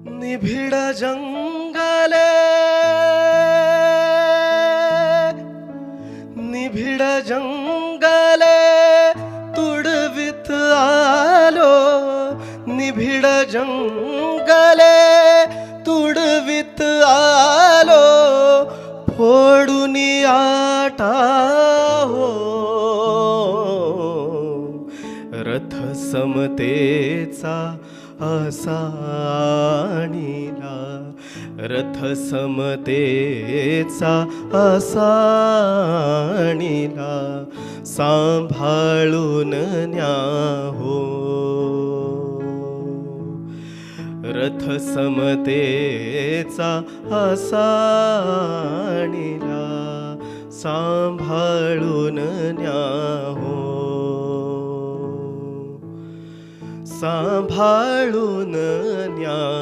निभिड जंगले निभिड जंगले तुडवित आलो निभिड जंगले तुडवित आलो फोडून आटा हो रथ समतेचा असा आणिला रथ समतेचा असा आणिला सांभाळून न्या हो रथ समतेचा असा आणिला सांभाळून न्या हो सांभाळून न्या